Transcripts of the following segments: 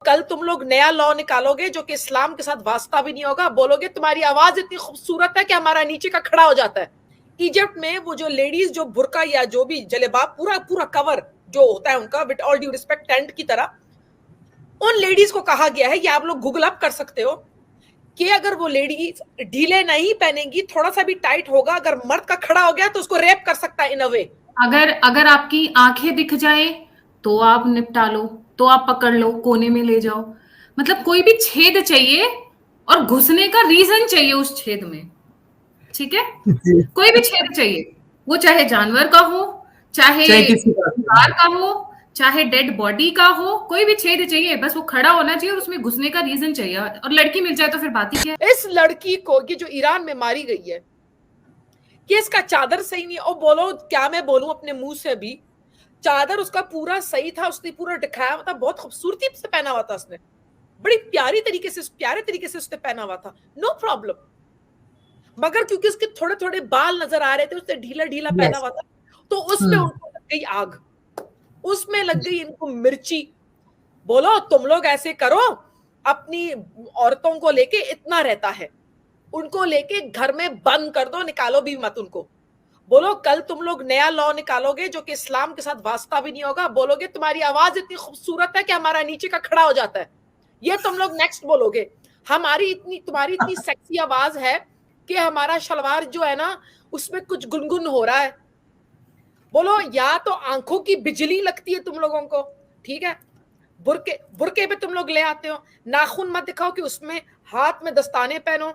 कल तुम लोग नया लॉ निकालोगे जो कि इस्लाम के साथ वास्ता भी नहीं होगा, बोलोगे तुम्हारी आवाज इतनी खूबसूरत है कि हमारा नीचे का खड़ा हो जाता है। इजिप्ट में वो जो लेडीज जो बुरका या जो भी जलेबाब पूरा पूरा कवर जो होता है उनका, with all due respect tent की तरह, उन लेडीज को कहा गया है, ये आप लोग गूगल अप कर सकते हो, कि अगर वो लेडीज ढीले नहीं पहनेंगी, थोड़ा सा भी टाइट होगा, अगर मर्द का खड़ा हो गया तो उसको रेप कर सकता है इन अ वे। अगर अगर आपकी आंखें दिख जाए तो आप निपटा लो, तो आप पकड़ लो, कोने में ले जाओ। मतलब कोई भी छेद चाहिए और घुसने का रीजन चाहिए उस छेद में। ठीक है, कोई भी छेद चाहिए, वो चाहे जानवर का हो, चाहे चाहे किसी कार का हो, चाहे डेड बॉडी का हो, कोई भी छेद चाहिए, बस वो खड़ा होना चाहिए और उसमें घुसने का रीजन चाहिए। और लड़की मिल जाए तो फिर बात ही क्या है। इस लड़की को ये जो ईरान में मारी गई है, कि इसका चादर सही नहीं, और बोलो क्या मैं बोलूं अपने मुंह से भी, चादर उसका पूरा सही था, उसने पूरा दिखाया हुआ था, बहुत खूबसूरती से पहना हुआ था उसने, बड़ी प्यारे तरीके से उसने पहना हुआ था, नो प्रॉब्लम। मगर क्योंकि उसके थोड़े थोड़े बाल नजर आ रहे थे, उसने ढीला ढीला पहना हुआ था, तो उसमें उनको लग गई आग, उसमें लग गई इनको मिर्ची। बोलो तुम लोग ऐसे करो, अपनी औरतों को लेके इतना रहता है, उनको लेके घर में बंद कर दो, निकालो भी मत उनको। बोलो कल तुम लोग नया लॉ निकालोगे जो कि इस्लाम के साथ वास्ता भी नहीं होगा, बोलोगे तुम्हारी आवाज इतनी खूबसूरत है कि हमारा नीचे का खड़ा हो जाता है, ये तुम लोग नेक्स्ट बोलोगे। तुम्हारी इतनी सेक्सी आवाज है कि हमारा शलवार जो है ना उसमें कुछ गुनगुन हो रहा है। बोलो या तो आंखों की बिजली लगती है तुम लोगों को, ठीक है, बुरके पे तुम लोग ले आते हो, नाखून मत दिखाओ कि उसमें हाथ में दस्ताने पहनो,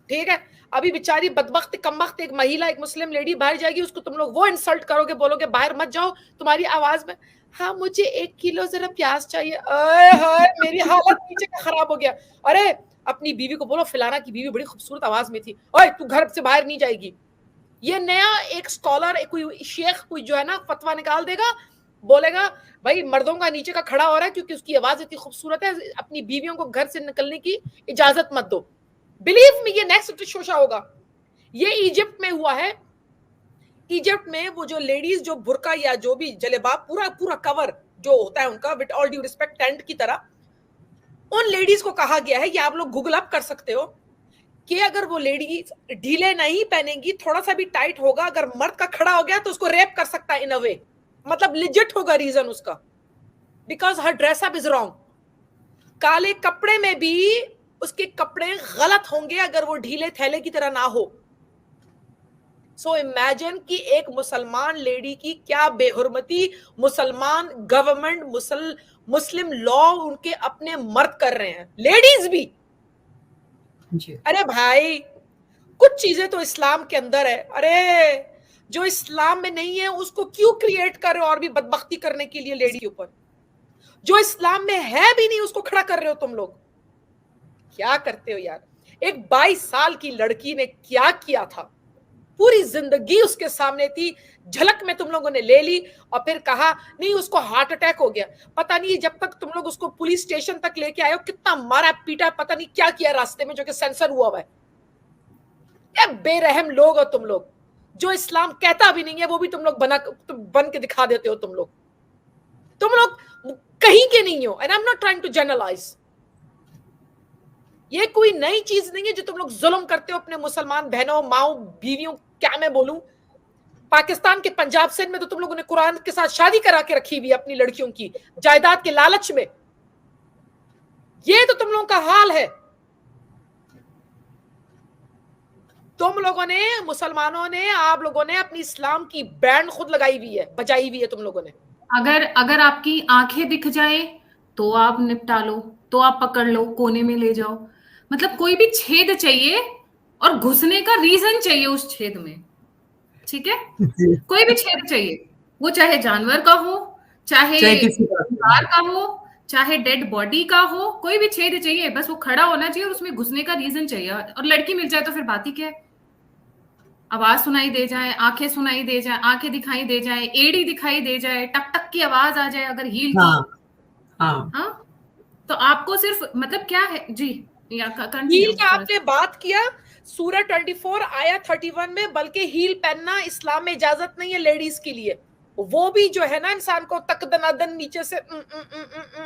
ठीक है। अभी बेचारी बदबख्त कमबख्त एक महिला, एक मुस्लिम लेडी बाहर जाएगी, उसको तुम लोग वो इंसल्ट करोगे, बोलोगे बाहर मत जाओ, तुम्हारी आवाज में हाँ मुझे 1 किलो जरा प्याज चाहिए, हाय मेरी हालत नीचे का खराब हो गया। अरे अपनी बीवी को बोलो फिलाना की बीवी बड़ी खूबसूरत आवाज में थी, ओए तू घर से बाहर नहीं जाएगी। ये नया एक स्कॉलर, कोई शेख कोई जो है ना फतवा निकाल देगा, बोलेगा भाई मर्दों का नीचे का खड़ा हो रहा है क्योंकि उसकी आवाज इतनी खूबसूरत है, अपनी बीवियों को घर से निकलने की इजाजत मत दो। बिलीव मी ये नेक्स्ट शोशा होगा। ये इजिप्ट में हुआ है। इजिप्ट में वो जो लेडीज जो बुरका या जो भी जलेबाब पूरा पूरा कवर जो होता है उनका, with all due respect tent की तरह, उन लेडीज को कहा गया है, ये आप लोग गूगल अप कर सकते हो, कि अगर वो लेडीज ढीले नहीं पहनेंगी, थोड़ा सा भी टाइट होगा, अगर मर्द का खड़ा हो गया तो उसको रेप कर सकता है इन अ वे। मतलब लिजिट होगा रीजन उसका, because her dress up is wrong. काले कपड़े में भी उसके कपड़े गलत होंगे अगर वो ढीले थैले की तरह ना हो। सो इमेजिन कि एक मुसलमान लेडी की क्या बेहुरमती मुसलमान गवर्नमेंट, मुस्लिम लॉ उनके अपने मर्द कर रहे हैं, लेडीज भी। अरे भाई कुछ चीजें तो इस्लाम के अंदर है, अरे जो इस्लाम में नहीं है उसको क्यों क्रिएट कर रहे हो और भी बदबख्ती करने के लिए लेडी के ऊपर। जो इस्लाम में है भी नहीं उसको खड़ा कर रहे हो तुम लोग, क्या करते हो यार। एक 22 साल की लड़की ने क्या किया था, पूरी जिंदगी उसके सामने थी, झलक में तुम लोगों ने ले ली और फिर कहा नहीं उसको हार्ट अटैक हो गया। पता नहीं जब तक तुम लोग उसको पुलिस स्टेशन तक लेके आए हो कितना मारा पीटा, पता नहीं क्या किया रास्ते में जो कि सेंसर हुआ हुआ है। क्या बेरहम लोग हो तुम लोग, जो इस्लाम कहता भी नहीं है वो भी तुम लोग बन के दिखा देते हो। तुम लोग कहीं के नहीं हो, and I am not trying to generalize. ये कोई नई चीज नहीं है जो तुम लोग जुल्म करते हो अपने मुसलमान बहनों माओ बीवियों, क्या मैं बोलूं। पाकिस्तान के पंजाब सिंध में तो तुम लोगों ने कुरान के साथ शादी करा के रखी हुई अपनी लड़कियों की जायदाद के लालच में। ये तो तुम लोगों का हाल है। तुम लोगों ने, मुसलमानों ने, आप लोगों ने अपनी इस्लाम की बैंड खुद लगाई हुई है, बजाई हुई है तुम लोगों ने। अगर आपकी आंखें दिख जाए तो आप निपटा लो, तो आप पकड़ लो, कोने में ले जाओ। मतलब कोई भी छेद चाहिए और घुसने का रीजन चाहिए उस छेद में। ठीक है, कोई भी छेद चाहिए, वो चाहे जानवर का हो, चाहे कार का हो, चाहे डेड बॉडी का हो, कोई भी छेद चाहिए, बस वो खड़ा होना चाहिए और उसमें घुसने का रीजन चाहिए। और लड़की मिल जाए तो फिर बात ही क्या है। आवाज सुनाई दे जाए, आंखें सुनाई दे जाए, आंखें दिखाई दे जाए, एड़ी दिखाई दे जाए, टक टक की आवाज आ जाए अगर हील की। हाँ तो आपको सिर्फ मतलब क्या है जी, या हील का आपने बात किया, सूरह 24 आया 31 में, बल्कि हील पहनना इस्लाम में इजाजत नहीं है लेडीज के लिए। वो भी जो है ना इंसान को तक दनादन नीचे से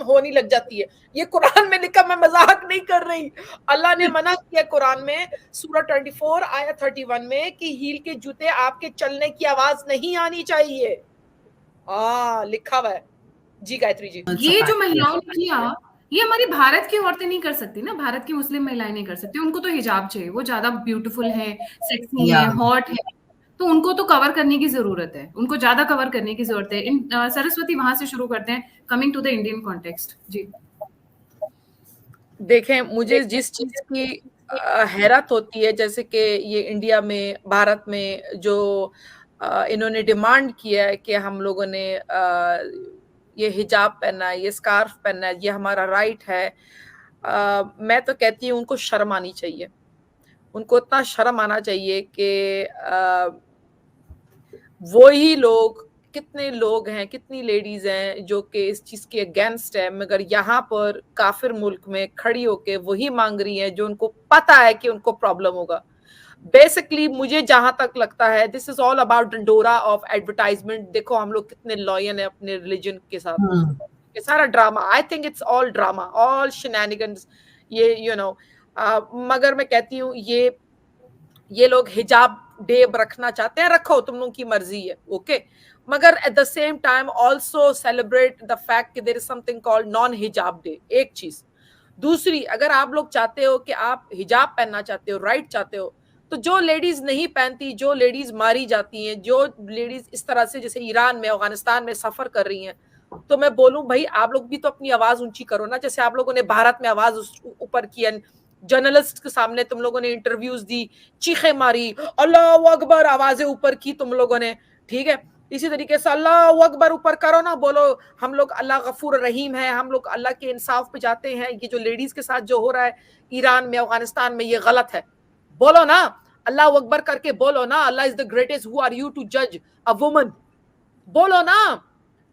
होने लग जाती है। ये कुरान में लिखा, मैं मजाक नहीं कर रही। अल्लाह ने मना किया कुरान में सूरह 24 आयत 31 में कि हील के जूते आपके चलने की आवाज नहीं आनी चाहिए। लिखा हुआ है जी गायत्री जी। ये जो महिलाओं ने किया, ये हमारी भारत की औरतें नहीं कर सकती ना, भारत की मुस्लिम महिलाएं नहीं कर सकती। उनको तो हिजाब चाहिए, वो ज्यादा ब्यूटीफुल है, सेक्सी है, हॉट है, तो उनको तो कवर करने की जरूरत है, उनको ज्यादा कवर करने की जरूरत है। सरस्वती वहां से शुरू करते हैं, coming to the Indian context ji. देखें, मुझे जिस चीज की हैरत होती है, जैसे कि ये इंडिया में, भारत में जो इन्होंने डिमांड किया है कि हम लोगों ने ये हिजाब पहनना है, ये स्कार्फ पहनना है, ये हमारा राइट है। मैं तो कहती हूँ उनको शर्म आनी चाहिए। उनको इतना शर्म आना चाहिए कि वो ही लोग, कितने लोग हैं, कितनी लेडीज हैं जो कि इस चीज के अगेंस्ट है, मगर यहाँ पर काफिर मुल्क में खड़ी होके वही मांग रही हैं जो उनको पता है कि उनको प्रॉब्लम होगा। बेसिकली मुझे जहां तक लगता है, this is all about dandora of advertisement. देखो हम लोग कितने लॉयल हैं अपने रिलीजन के साथ, ये सारा drama, I think it's all drama, all shenanigans, ये मगर मैं कहती हूँ ये लोग हिजाब डे रखना चाहते हैं, रखो, तुम लोगों की मर्जी है, ओके, मगर at the same time also celebrate the fact कि there is something called non hijab day, एक चीज। दूसरी, अगर आप लोग चाहते हो कि आप हिजाब पहनना चाहते हो, राइट चाहते हो, तो जो लेडीज नहीं पहनती, जो लेडीज मारी जाती हैं, जो लेडीज इस तरह से जैसे ईरान में, अफगानिस्तान में सफर कर रही हैं, तो मैं बोलूं भाई आप लोग भी तो अपनी आवाज ऊंची करो ना, जैसे आप लोगों ने भारत में आवाज ऊपर की, जर्नलिस्ट के सामने तुम लोगों ने इंटरव्यूज दी, चीखें मारी, अल्लाह अकबर, आवाजें ऊपर की तुम लोगों ने, ठीक है। इसी तरीके से अल्लाह अकबर ऊपर करो ना, बोलो हम लोग अल्लाह गफूर रहीम है, हम लोग अल्लाह के इंसाफ पे जाते हैं, ये जो लेडीज के साथ जो हो रहा है ईरान में, अफगानिस्तान में, ये गलत है, बोलो ना, अल्लाह अकबर करके बोलो ना, Allah is the greatest, who are you to जज अ वुमन, बोलो ना।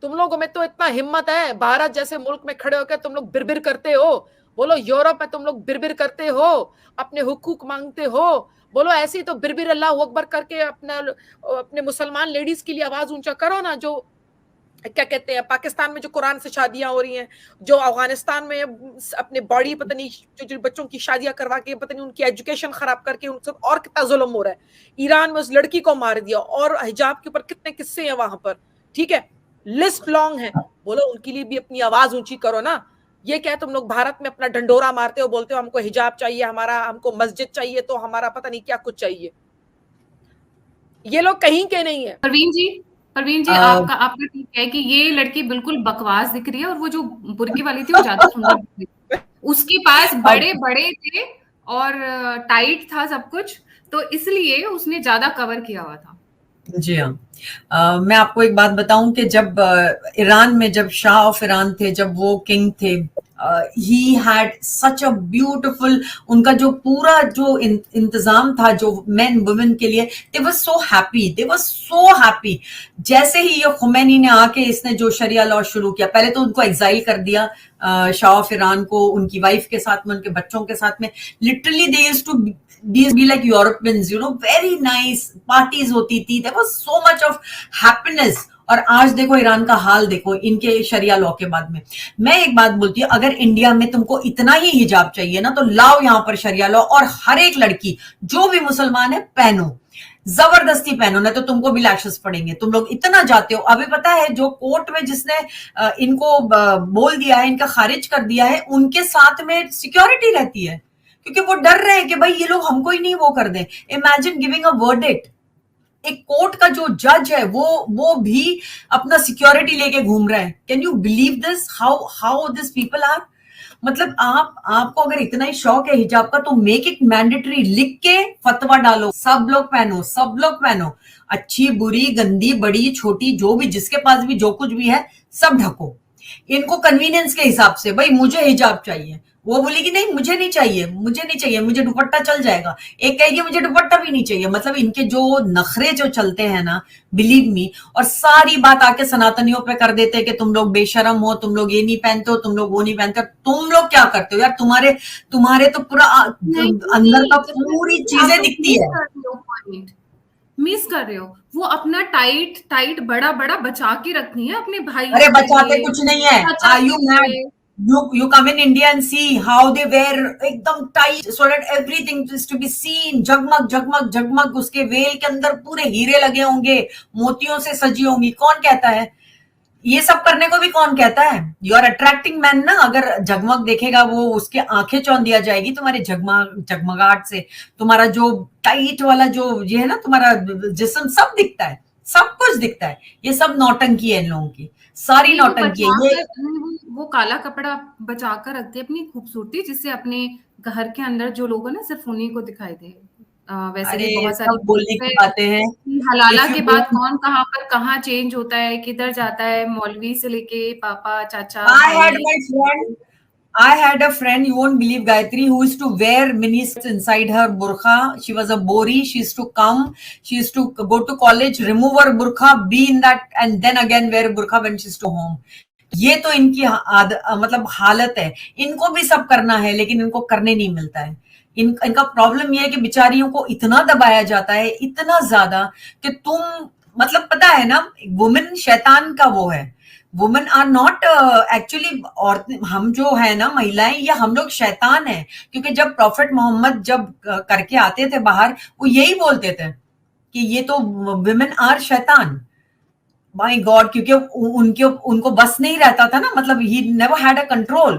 तुम लोगों में तो इतना हिम्मत है, भारत जैसे मुल्क में खड़े होकर तुम लोग बिरबिर करते हो, बोलो यूरोप में तुम लोग बिरबिर करते हो, अपने हुकूक मांगते हो, बोलो ऐसी तो बिरबिर अल्लाह अकबर करके अपने मुसलमान लेडीज के लिए आवाज ऊंचा करो ना। जो क्या कहते हैं, पाकिस्तान में जो कुरान से शादियां हो रही हैं, जो अफगानिस्तान में अपने बॉडी पता नहीं जो बच्चों की शादियां करवा के पता नहीं उनकी एजुकेशन खराब करके उनसे और कितना जुल्म हो रहा है, ईरान में उस लड़की को मार दिया, और हिजाब के ऊपर कितने किस्से हैं वहां पर, ठीक है, लिस्ट लॉन्ग है, बोलो उनके लिए भी अपनी आवाज ऊंची करो ना। ये क्या तुम लोग भारत में अपना ढंडोरा मारते हो, बोलते हो हमको हिजाब चाहिए, हमको मस्जिद चाहिए, तो हमारा पता नहीं क्या कुछ चाहिए। ये लोग कहीं के नहीं है। परवीन जी आपका ठीक है कि ये लड़की बिल्कुल बकवास दिख रही है, और वो जो बुर्की वाली थी वो ज्यादा सुंदर दिख रही है। उसके पास बड़े बड़े थे और टाइट था सब कुछ, तो इसलिए उसने ज्यादा कवर किया हुआ था। जी हाँ, मैं आपको एक बात बताऊं कि जब ईरान में जब शाह ऑफ ईरान थे, जब वो किंग थे, he had such a beautiful, उनका जो पूरा जो इंतजाम था जो मेन वुमेन के लिए, दे वर सो हैप्पी, दे वर सो हैप्पी। जैसे ही ये खुमैनी ने आके इसने जो शरिया लॉ शुरू किया, पहले तो उनको एग्जाइल कर दिया शाह ऑफ ईरान को, उनकी वाइफ के साथ में, उनके बच्चों के साथ में, literally they used to be like Europeans, you know, very nice parties होती थी, there was so much of happiness। और आज देखो ईरान का हाल देखो इनके शरिया लॉ के बाद में। मैं एक बात बोलती हूँ, अगर इंडिया में तुमको इतना ही हिजाब चाहिए ना, तो लाओ यहाँ पर शरिया लॉ, और हर एक लड़की जो भी मुसलमान है पहनो, जबरदस्ती पहनो, ना तो तुमको भी लैशेस पड़ेंगे। तुम लोग इतना जाते हो, अभी पता है जो कोर्ट में जिसने इनको बोल दिया है, इनका खारिज कर दिया है, उनके साथ में सिक्योरिटी रहती है, क्योंकि वो डर रहे हैं कि भाई ये लोग हमको ही नहीं वो कर दें। इमेजिन गिविंग अ वर्डिक्ट, एक कोर्ट का जो जज है वो भी अपना सिक्योरिटी लेके घूम रहा है। Can you believe this, how this people are. मतलब आपको अगर इतना ही शौक है हिजाब का, तो मेक इट मैंडेटरी, लिख के फतवा डालो, सब लोग पहनो, सब लोग पहनो, अच्छी बुरी गंदी बड़ी छोटी जो भी जिसके पास भी जो कुछ भी है सब ढको। इनको कन्वीनियंस के हिसाब से, भाई मुझे हिजाब चाहिए, वो बोलेगी नहीं मुझे नहीं चाहिए, मुझे नहीं चाहिए, मुझे दुपट्टा चल जाएगा, एक कहेगी मुझे दुपट्टा भी नहीं चाहिए। मतलब इनके जो नखरे जो चलते हैं ना, बिलीव मी, और सारी बात आके सनातनियों पे कर देते हैं कि तुम लोग बेशरम हो, तुम लोग ये नहीं पहनते हो, तुम लोग वो नहीं पहनते हो। तुम लोग क्या करते हो यार, तुम्हारे तो पूरा अंदर का पूरी चीजें दिखती है। मिस कर रहे हो। वो अपना टाइट टाइट बड़ा बड़ा बचा के रखनी है अपने भाइयों अरे के बचाते लिए, कुछ नहीं है। चाचा आर के यू मैड? लिए। You come in India and see how they wear एकदम tight so that everything is to be seen, जगमग जगमग जगमग, उसके वेल के अंदर पूरे हीरे लगे होंगे, मोतियों से सजी होंगी। कौन कहता है ये सब करने को? भी कौन कहता है? यू आर अट्रैक्टिंग मैन ना। अगर जगमग देखेगा वो, उसके आंखें चौंधिया जाएगी तुम्हारे जगमग जगमगाहट से। तुम्हारा जो टाइट वाला जो ये है ना, तुम्हारा जिस्म सब दिखता है, सब कुछ दिखता है। ये सब नौटंकी है इन लोगों की, सारी नहीं, वो नौटंकी है बचा ये। कर वो काला कपड़ा बचा कर रखते हैं अपनी खूबसूरती, जिससे अपने घर के अंदर जो लोग हैं ना सिर्फ उन्हीं को दिखाई दे। वैसे अरे भी बहुत सारी सब बोलने की बातें हैं। कि हलाला इफ यू के गो, बाद कौन कहाँ पर कहाँ चेंज होता है, किधर जाता है, मौलवी से लेके पापा, चाचा, I had भाई। my friend, I had a friend, you won't believe, Gayatri, who used to wear mini skirts inside her burqa. She was a bori. She used to come, she used to go to college, remove her burqa, be in that, and then again wear burqa when she's to home. ये तो इनकी मतलब हालत है। इनको भी सब करना है, लेकिन इनको करने नहीं मिलता है। इनका प्रॉब्लम ये है कि बेचारियों को इतना दबाया जाता है, इतना ज्यादा, कि तुम, मतलब पता है ना, वुमेन शैतान का वो है। वुमेन आर नॉट एक्चुअली, और हम जो है ना महिलाएं, ये हम लोग शैतान है। क्योंकि जब प्रॉफिट मोहम्मद जब करके आते थे बाहर, वो यही बोलते थे कि ये तो वुमेन आर शैतान। माय गॉड, क्योंकि उनके उनको बस नहीं रहता था ना, मतलब he never had a control.